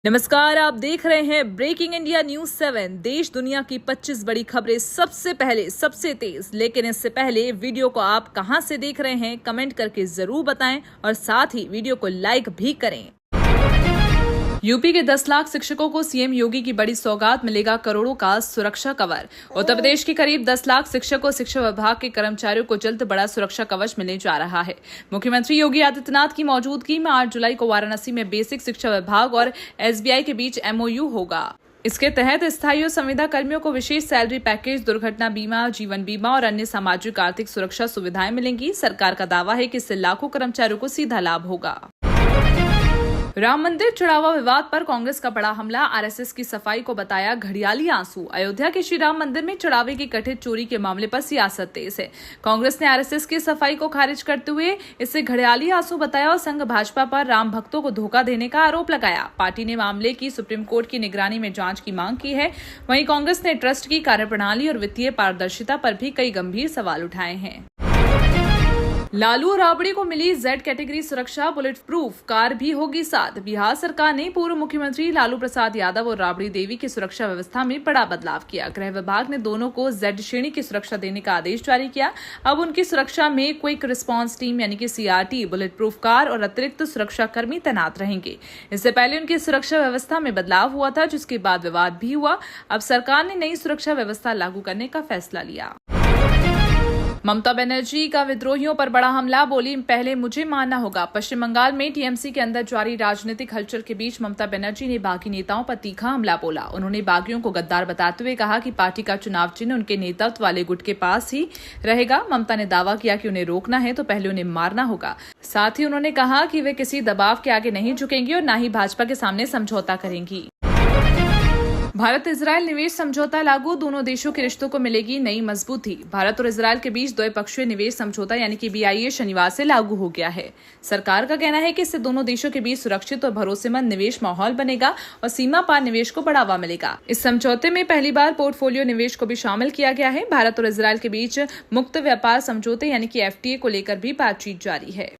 नमस्कार, आप देख रहे हैं ब्रेकिंग इंडिया न्यूज 7। देश दुनिया की 25 बड़ी खबरें सबसे पहले सबसे तेज। लेकिन इससे पहले वीडियो को आप कहां से देख रहे हैं कमेंट करके जरूर बताएं और साथ ही वीडियो को लाइक भी करें। यूपी के 10 लाख शिक्षकों को सीएम योगी की बड़ी सौगात, मिलेगा करोड़ों का सुरक्षा कवर। उत्तर प्रदेश के करीब 10 लाख शिक्षकों और शिक्षा विभाग के कर्मचारियों को जल्द बड़ा सुरक्षा कवच मिलने जा रहा है। मुख्यमंत्री योगी आदित्यनाथ की मौजूदगी में 8 जुलाई को वाराणसी में बेसिक शिक्षा विभाग और एसबीआई के बीच एमओयू होगा। इसके तहत स्थायी और संविदा कर्मियों को विशेष सैलरी पैकेज, दुर्घटना बीमा, जीवन बीमा और अन्य सामाजिक आर्थिक सुरक्षा सुविधाएं मिलेंगी। सरकार का दावा है कि इससे लाखों कर्मचारियों को सीधा लाभ होगा। राम मंदिर चढ़ावा विवाद पर कांग्रेस का बड़ा हमला, आरएसएस की सफाई को बताया घड़ियाली आंसू। अयोध्या के श्री राम मंदिर में चढ़ावे की कथित चोरी के मामले पर सियासत तेज है। कांग्रेस ने आरएसएस की सफाई को खारिज करते हुए इसे घड़ियाली आंसू बताया और संघ भाजपा पर राम भक्तों को धोखा देने का आरोप लगाया। पार्टी ने मामले की सुप्रीम कोर्ट की निगरानी में जांच की मांग की है। वहीं कांग्रेस ने ट्रस्ट की कार्यप्रणाली और वित्तीय पारदर्शिता पर भी कई गंभीर सवाल उठाए हैं। लालू राबड़ी को मिली जेड कैटेगरी सुरक्षा, बुलेट प्रूफ कार भी होगी साथ। बिहार सरकार ने पूर्व मुख्यमंत्री लालू प्रसाद यादव और राबड़ी देवी की सुरक्षा व्यवस्था में बड़ा बदलाव किया। गृह विभाग ने दोनों को जेड श्रेणी की सुरक्षा देने का आदेश जारी किया। अब उनकी सुरक्षा में क्विक रिस्पांस टीम यानी कि सीआरटी, बुलेट प्रूफ कार और अतिरिक्त सुरक्षा कर्मी तैनात रहेंगे। इससे पहले उनकी सुरक्षा व्यवस्था में बदलाव हुआ था, जिसके बाद विवाद भी हुआ। अब सरकार ने नई सुरक्षा व्यवस्था लागू करने का फैसला लिया। ममता बनर्जी का विद्रोहियों पर बड़ा हमला, बोली पहले मुझे मानना होगा। पश्चिम बंगाल में टीएमसी के अंदर जारी राजनीतिक हलचल के बीच ममता बनर्जी ने बागी नेताओं पर तीखा हमला बोला। उन्होंने बागियों को गद्दार बताते हुए कहा कि पार्टी का चुनाव चिन्ह उनके नेतृत्व वाले गुट के पास ही रहेगा। ममता ने दावा किया कि उन्हें रोकना है तो पहले उन्हें मारना होगा। साथ ही उन्होंने कहा कि वे किसी दबाव के आगे नहीं झुकेंगी और न ही भाजपा के सामने समझौता करेंगी। भारत इजरायल निवेश समझौता लागू, दोनों देशों के रिश्तों को मिलेगी नई मजबूती। भारत और इजरायल के बीच द्विपक्षीय निवेश समझौता यानी कि बीआईए शनिवार से लागू हो गया है। सरकार का कहना है कि इससे दोनों देशों के बीच सुरक्षित और भरोसेमंद निवेश माहौल बनेगा और सीमा पार निवेश को बढ़ावा मिलेगा। इस समझौते में पहली बार पोर्टफोलियो निवेश को भी शामिल किया गया है। भारत और इजरायल के बीच मुक्त व्यापार समझौते यानी कि एफटीए को लेकर भी बातचीत जारी है।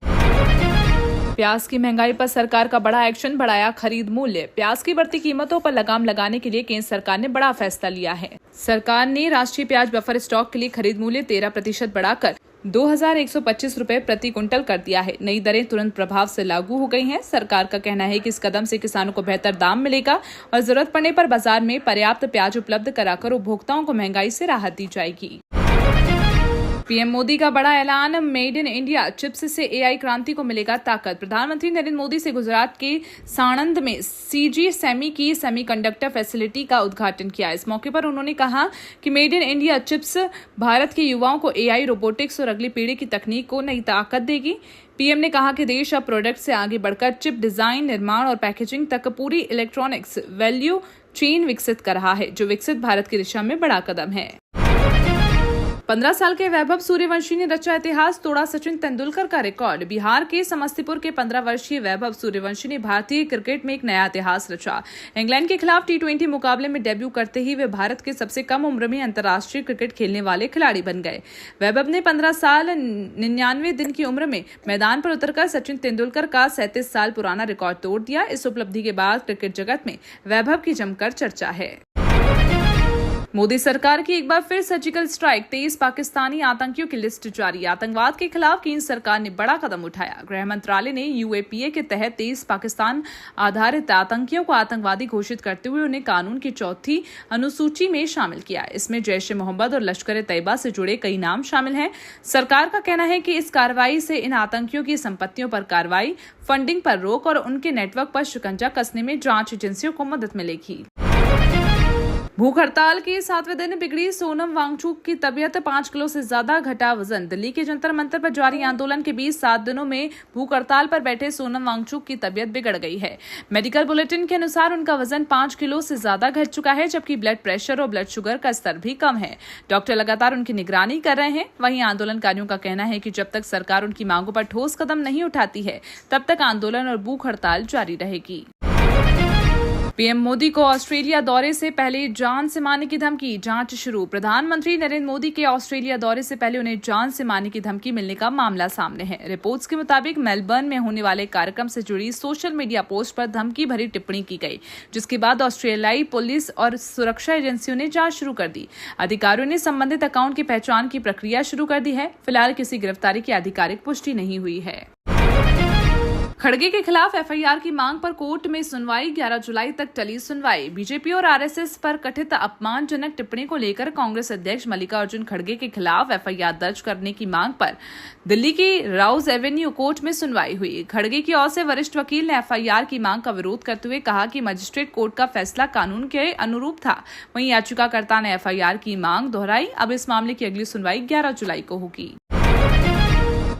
प्याज की महंगाई पर सरकार का बड़ा एक्शन, बढ़ाया खरीद मूल्य। प्याज की बढ़ती कीमतों पर लगाम लगाने के लिए केंद्र सरकार ने बड़ा फैसला लिया है। सरकार ने राष्ट्रीय प्याज बफर स्टॉक के लिए खरीद मूल्य 13% बढ़ाकर 2125 रुपए प्रति क्विंटल कर दिया है। नई दरें तुरंत प्रभाव से लागू हो गई हैं। सरकार का कहना है कि इस कदम से किसानों को बेहतर दाम मिलेगा और जरूरत पड़ने पर बाजार में पर्याप्त प्याज उपलब्ध कराकर उपभोक्ताओं को महंगाई से राहत दी जाएगी। पीएम मोदी का बड़ा ऐलान, मेड इन इंडिया चिप्स से एआई क्रांति को मिलेगा ताकत। प्रधानमंत्री नरेंद्र मोदी से गुजरात के साणंद में सीजी सेमी की सेमीकंडक्टर फैसिलिटी का उद्घाटन किया। इस मौके पर उन्होंने कहा कि made in India chips Bharat के युवाओं को एआई, रोबोटिक्स और अगली पीढ़ी की तकनीक को नई ताकत देगी। पीएम ने कहा कि देश अब प्रोडक्ट से आगे बढ़कर चिप डिजाइन, निर्माण और पैकेजिंग तक पूरी इलेक्ट्रॉनिक्स वैल्यू चेन विकसित कर रहा है, जो विकसित भारत की दिशा में बड़ा कदम है। 15 साल के वैभव सूर्यवंशी ने रचा इतिहास, तोड़ा सचिन तेंदुलकर का रिकॉर्ड। बिहार के समस्तीपुर के 15 वर्षीय वैभव सूर्यवंशी ने भारतीय क्रिकेट में एक नया इतिहास रचा। इंग्लैंड के खिलाफ टी20 मुकाबले में डेब्यू करते ही वे भारत के सबसे कम उम्र में अंतर्राष्ट्रीय क्रिकेट खेलने वाले खिलाड़ी बन गए। वैभव ने 15 साल 99 दिन की उम्र में मैदान पर उतरकर सचिन तेंदुलकर का 37 साल पुराना रिकॉर्ड तोड़ दिया। इस उपलब्धि के बाद क्रिकेट जगत में वैभव की जमकर चर्चा है। मोदी सरकार की एक बार फिर सर्जिकल स्ट्राइक, 23 पाकिस्तानी आतंकियों की लिस्ट जारी। आतंकवाद के खिलाफ केंद्र सरकार ने बड़ा कदम उठाया। गृह मंत्रालय ने यूएपीए के तहत 23 पाकिस्तान आधारित आतंकियों को आतंकवादी घोषित करते हुए उन्हें कानून की 4थी अनुसूची में शामिल किया। इसमें जैश ए मोहम्मद और लश्कर तैयबा से जुड़े कई नाम शामिल हैं। सरकार का कहना है कि इस कार्रवाई से इन आतंकियों की संपत्तियों पर कार्रवाई, फंडिंग पर रोक और उनके नेटवर्क पर शिकंजा कसने में जांच एजेंसियों को मदद मिलेगी। भूख हड़ताल के 7वें दिन बिगड़ी सोनम वांगचुक की तबीयत, 5 किलो से ज्यादा घटा वजन। दिल्ली के जंतर मंतर पर जारी आंदोलन के बीच 7 दिनों में भूख हड़ताल पर बैठे सोनम वांगचुक की तबीयत बिगड़ गई है। मेडिकल बुलेटिन के अनुसार उनका वजन 5 किलो से ज्यादा घट चुका है, जबकि ब्लड प्रेशर और ब्लड शुगर का स्तर भी कम है। डॉक्टर लगातार उनकी निगरानी कर रहे हैं। वहीं आंदोलनकारियों का कहना है कि जब तक सरकार उनकी मांगों पर ठोस कदम नहीं उठाती है, तब तक आंदोलन और भूख हड़ताल जारी रहेगी। पीएम मोदी को ऑस्ट्रेलिया दौरे से पहले जान से मारने की धमकी, जांच शुरू। प्रधानमंत्री नरेंद्र मोदी के ऑस्ट्रेलिया दौरे से पहले उन्हें जान से मारने की धमकी मिलने का मामला सामने है। रिपोर्ट्स के मुताबिक मेलबर्न में होने वाले कार्यक्रम से जुड़ी सोशल मीडिया पोस्ट पर धमकी भरी टिप्पणी की गई, जिसके बाद ऑस्ट्रेलियाई पुलिस और सुरक्षा एजेंसियों ने जांच शुरू कर दी। अधिकारियों ने संबंधित अकाउंट की पहचान की प्रक्रिया शुरू कर दी है। फिलहाल किसी गिरफ्तारी की आधिकारिक पुष्टि नहीं हुई है। खड़गे के खिलाफ एफआईआर की मांग पर कोर्ट में सुनवाई, 11 जुलाई तक टली सुनवाई। बीजेपी और आरएसएस पर कथित अपमानजनक टिप्पणी को लेकर कांग्रेस अध्यक्ष मल्लिकार्जुन खड़गे के खिलाफ एफआईआर दर्ज करने की मांग पर दिल्ली की राउज एवेन्यू कोर्ट में सुनवाई हुई। खड़गे की ओर से वरिष्ठ वकील ने एफआईआर की मांग का विरोध करते हुए कहा कि मजिस्ट्रेट कोर्ट का फैसला कानून के अनुरूप था। वहीं याचिकाकर्ता ने एफआईआर की मांग दोहराई। अब इस मामले की अगली सुनवाई 11 जुलाई को होगी।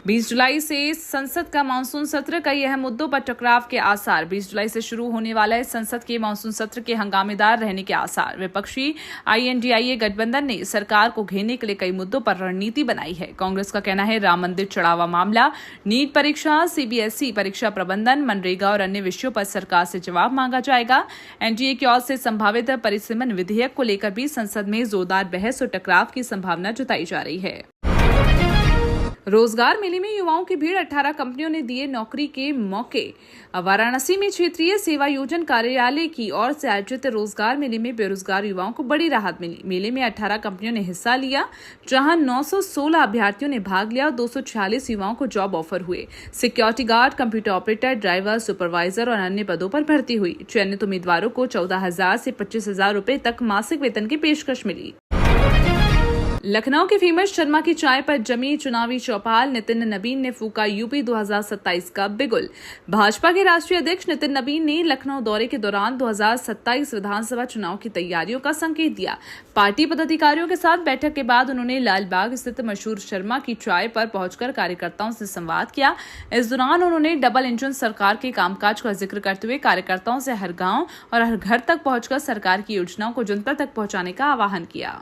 20 जुलाई से संसद का मानसून सत्र, कई अहम मुद्दों पर टकराव के आसार। 20 जुलाई से शुरू होने वाला है संसद के मानसून सत्र के हंगामेदार रहने के आसार। विपक्षी आईएनडीआईए गठबंधन ने सरकार को घेरने के लिए कई मुद्दों पर रणनीति बनाई है। कांग्रेस का कहना है राम मंदिर चढ़ावा मामला, नीट परीक्षा, सीबीएसई परीक्षा प्रबंधन, मनरेगा और अन्य विषयों पर सरकार से जवाब मांगा जाएगा। एनडीए की ओर से संभावित परिसीमन विधेयक को लेकर भी संसद में जोरदार बहस और टकराव की संभावना जताई जा रही है। रोजगार मेले में युवाओं की भीड़, 18 कंपनियों ने दिए नौकरी के मौके। वाराणसी में क्षेत्रीय सेवा योजन कार्यालय की ओर से आयोजित रोजगार मेले में बेरोजगार युवाओं को बड़ी राहत मिली। मेले में 18 कंपनियों ने हिस्सा लिया, जहां 916 अभ्यर्थियों ने भाग लिया और 246 युवाओं को जॉब ऑफर हुए। Security guard, computer operator, driver, supervisor और अन्य पदों पर भर्ती हुई। चयनित उम्मीदवारों को 14,000 से 25,000 रुपए तक मासिक वेतन की पेशकश मिली। लखनऊ के फेमस शर्मा की चाय पर जमी चुनावी चौपाल, नितिन नबीन ने फूका यूपी 2027 का बिगुल। भाजपा के राष्ट्रीय अध्यक्ष नितिन नबीन ने लखनऊ दौरे के दौरान 2027 विधानसभा चुनाव की तैयारियों का संकेत दिया। पार्टी पदाधिकारियों के साथ बैठक के बाद उन्होंने लालबाग स्थित मशहूर शर्मा की चाय पर पहुंचकर कार्यकर्ताओं से संवाद किया। इस दौरान उन्होंने डबल इंजन सरकार के कामकाज का जिक्र करते हुए कार्यकर्ताओं से हर गांव और हर घर तक पहुंचकर सरकार की योजनाओं को जनता तक पहुंचाने का आह्वान किया।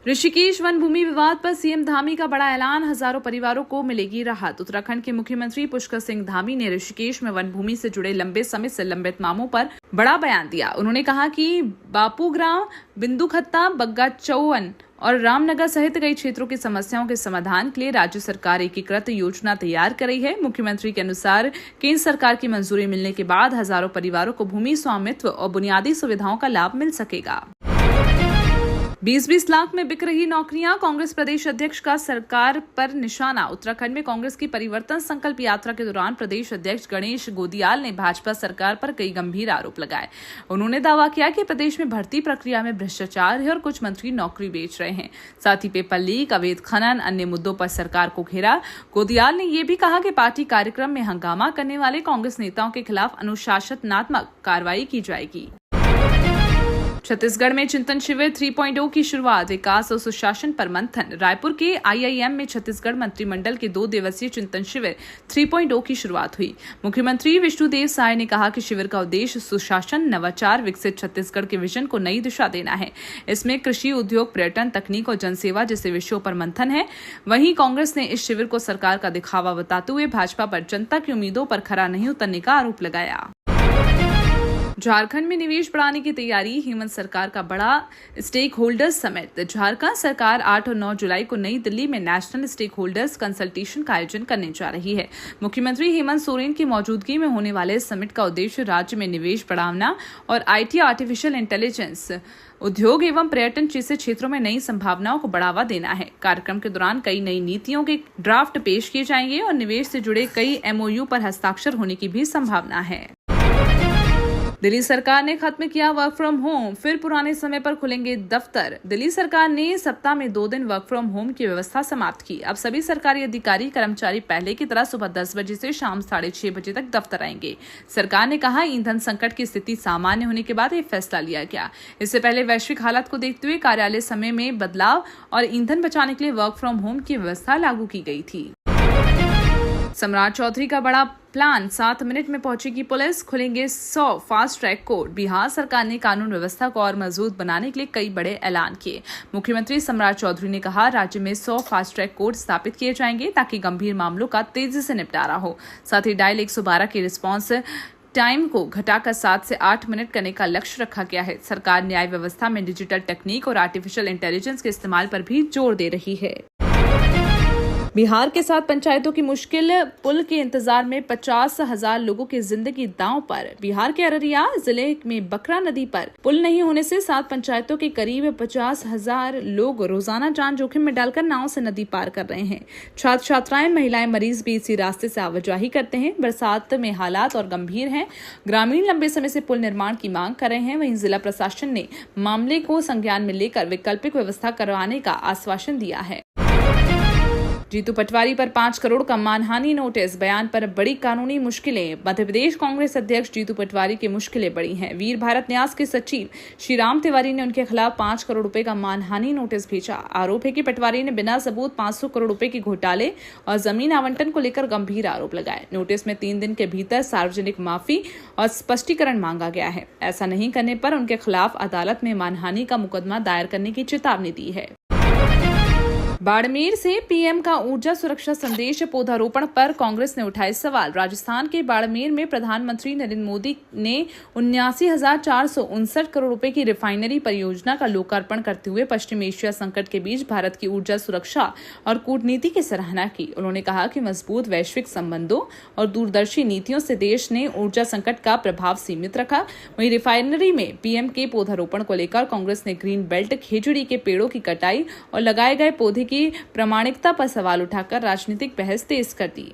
ऋषिकेश वन भूमि विवाद पर सीएम धामी का बड़ा ऐलान, हजारों परिवारों को मिलेगी राहत। उत्तराखंड के मुख्यमंत्री पुष्कर सिंह धामी ने ऋषिकेश में वन भूमि से जुड़े लंबे समय से लंबित मामलों पर बड़ा बयान दिया। उन्होंने कहा कि बापूग्राम, बिंदुखत्ता, बग्गा चौवन और रामनगर सहित कई क्षेत्रों की समस्याओं के समाधान के लिए राज्य सरकार एकीकृत योजना तैयार कर रही है। मुख्यमंत्री के अनुसार केंद्र सरकार की मंजूरी मिलने के बाद हजारों परिवारों को भूमि स्वामित्व और बुनियादी सुविधाओं का लाभ मिल सकेगा। 20-20 लाख में बिक रही नौकरियां, कांग्रेस प्रदेश अध्यक्ष का सरकार पर निशाना। उत्तराखंड में कांग्रेस की परिवर्तन संकल्प यात्रा के दौरान प्रदेश अध्यक्ष गणेश गोदियाल ने भाजपा सरकार पर कई गंभीर आरोप लगाए। उन्होंने दावा किया कि प्रदेश में भर्ती प्रक्रिया में भ्रष्टाचार है और कुछ मंत्री नौकरी बेच रहे हैं। साथ ही पेपर लीक, अवैध खनन, अन्य मुद्दों पर सरकार को घेरा। गोदियाल ने यह भी कहा कि पार्टी कार्यक्रम में हंगामा करने वाले कांग्रेस नेताओं के खिलाफ अनुशासनात्मक कार्रवाई की जाएगी। छत्तीसगढ़ में चिंतन शिविर 3.0 की शुरुआत, विकास और सुशासन पर मंथन। रायपुर के आईआईएम में छत्तीसगढ़ मंत्रिमंडल के 2 दिवसीय चिंतन शिविर 3.0 की शुरुआत हुई। मुख्यमंत्री विष्णुदेव साय ने कहा कि शिविर का उद्देश्य सुशासन, नवाचार, विकसित छत्तीसगढ़ के विजन को नई दिशा देना है। इसमें कृषि, उद्योग, पर्यटन, तकनीक और जनसेवा जैसे विषयों पर मंथन है। वहीं कांग्रेस ने इस शिविर को सरकार का दिखावा बताते हुए भाजपा पर जनता की उम्मीदों पर खरा नहीं उतरने का आरोप लगाया। झारखंड में निवेश बढ़ाने की तैयारी, हेमंत सरकार का बड़ा स्टेक होल्डर्स समिट। झारखंड सरकार 8 और 9 जुलाई को नई दिल्ली में नेशनल स्टेक होल्डर्स कंसल्टेशन का आयोजन करने जा रही है। मुख्यमंत्री हेमंत सोरेन की मौजूदगी में होने वाले इस समिट का उद्देश्य राज्य में निवेश बढ़ाना और आईटी, आर्टिफिशियल इंटेलिजेंस, उद्योग एवं पर्यटन जैसे क्षेत्रों में नई संभावनाओं को बढ़ावा देना है। कार्यक्रम के दौरान कई नई नीतियों के ड्राफ्ट पेश किए जाएंगे और निवेश से जुड़े कई एमओयू पर हस्ताक्षर होने की भी संभावना है। दिल्ली सरकार ने खत्म किया वर्क फ्रॉम होम, फिर पुराने समय पर खुलेंगे दफ्तर। दिल्ली सरकार ने सप्ताह में 2 दिन वर्क फ्रॉम होम की व्यवस्था समाप्त की। अब सभी सरकारी अधिकारी कर्मचारी पहले की तरह सुबह 10 बजे से शाम 6:30 बजे तक दफ्तर आएंगे। सरकार ने कहा, ईंधन संकट की स्थिति सामान्य होने के बाद ये फैसला लिया गया। इससे पहले वैश्विक हालात को देखते हुए कार्यालय समय में बदलाव और ईंधन बचाने के लिए वर्क फ्रॉम होम की व्यवस्था लागू की गई थी। सम्राट चौधरी का बड़ा प्लान, 7 मिनट में पहुंचेगी पुलिस, खुलेंगे 100 फास्ट ट्रैक कोर्ट। बिहार सरकार ने कानून व्यवस्था को और मजबूत बनाने के लिए कई बड़े ऐलान किए। मुख्यमंत्री सम्राट चौधरी ने कहा, राज्य में 100 फास्ट ट्रैक कोर्ट स्थापित किए जाएंगे ताकि गंभीर मामलों का तेजी से निपटारा हो। साथ ही डायल 112 के रिस्पांस टाइम को घटाकर 7 से 8 मिनट करने का लक्ष्य रखा गया है। सरकार न्याय व्यवस्था में डिजिटल तकनीक और आर्टिफिशियल इंटेलिजेंस के इस्तेमाल पर भी जोर दे रही है। बिहार के 7 पंचायतों की मुश्किल पुल के इंतजार में 50,000 लोगों की जिंदगी दांव पर। बिहार के अररिया जिले में बकरा नदी पर पुल नहीं होने से 7 पंचायतों के करीब 50,000 लोग रोजाना जान जोखिम में डालकर नाव से नदी पार कर रहे हैं। छात्र छात्राएं, महिलाएं, मरीज भी इसी रास्ते से आवाजाही करते हैं। बरसात में हालात और गंभीर हैं। ग्रामीण लंबे समय से पुल निर्माण की मांग कर रहे हैं। वहीं जिला प्रशासन ने मामले को संज्ञान में लेकर वैकल्पिक व्यवस्था करवाने का आश्वासन दिया है। जीतू पटवारी पर 5 करोड़ का मानहानि नोटिस। बयान पर बड़ी कानूनी मुश्किलें। मध्य प्रदेश कांग्रेस अध्यक्ष जीतू पटवारी की मुश्किलें बड़ी हैं। वीर भारत न्यास के सचिव श्रीराम तिवारी ने उनके खिलाफ 5 करोड़ रुपए का मानहानि नोटिस भेजा। आरोप है कि पटवारी ने बिना सबूत 500 करोड़ रुपए के घोटाले और जमीन आवंटन को लेकर गंभीर आरोप लगाए। नोटिस में 3 दिन के भीतर सार्वजनिक माफी और स्पष्टीकरण मांगा गया है। ऐसा नहीं करने पर उनके खिलाफ अदालत में मानहानि का मुकदमा दायर करने की चेतावनी दी है। बाड़मेर से पीएम का ऊर्जा सुरक्षा संदेश पौधारोपण पर कांग्रेस ने उठाए सवाल। राजस्थान के बाड़मेर में प्रधानमंत्री नरेंद्र मोदी ने 79,459 करोड़ रुपए की रिफाइनरी परियोजना का लोकार्पण करते हुए पश्चिम एशिया संकट के बीच भारत की ऊर्जा सुरक्षा और कूटनीति की सराहना की। उन्होंने कहा कि मजबूत वैश्विक संबंधों और दूरदर्शी नीतियों से देश ने ऊर्जा संकट का प्रभाव सीमित रखा। वहीं रिफाइनरी में पीएम के पौधारोपण को लेकर कांग्रेस ने ग्रीन बेल्ट, खेजड़ी के पेड़ों की कटाई और लगाए गए पौधे की प्रामाणिकता पर सवाल उठाकर राजनीतिक बहस तेज कर दी।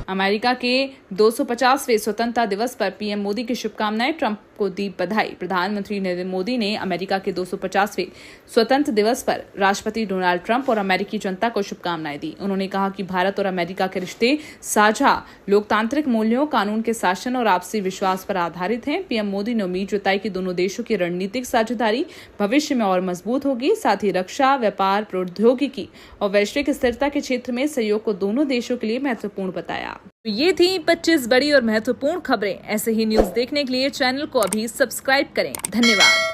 अमेरिका के 250वें स्वतंत्रता दिवस पर पीएम मोदी की शुभकामनाएं। ट्रंप को दी बधाई। प्रधानमंत्री नरेंद्र मोदी ने अमेरिका के 250वें स्वतंत्र दिवस पर राष्ट्रपति डोनाल्ड ट्रंप और अमेरिकी जनता को शुभकामनाएं दी। उन्होंने कहा कि भारत और अमेरिका के रिश्ते साझा लोकतांत्रिक मूल्यों, कानून के शासन और आपसी विश्वास पर आधारित हैं। पीएम मोदी ने उम्मीद जताई कि दोनों देशों की रणनीतिक साझेदारी भविष्य में और मजबूत होगी। साथ ही रक्षा, व्यापार, प्रौद्योगिकी और वैश्विक स्थिरता के क्षेत्र में सहयोग को दोनों देशों के लिए महत्वपूर्ण बताया। तो ये थी 25 बड़ी और महत्वपूर्ण खबरें। ऐसे ही न्यूज देखने के लिए चैनल को अभी सब्सक्राइब करें। धन्यवाद।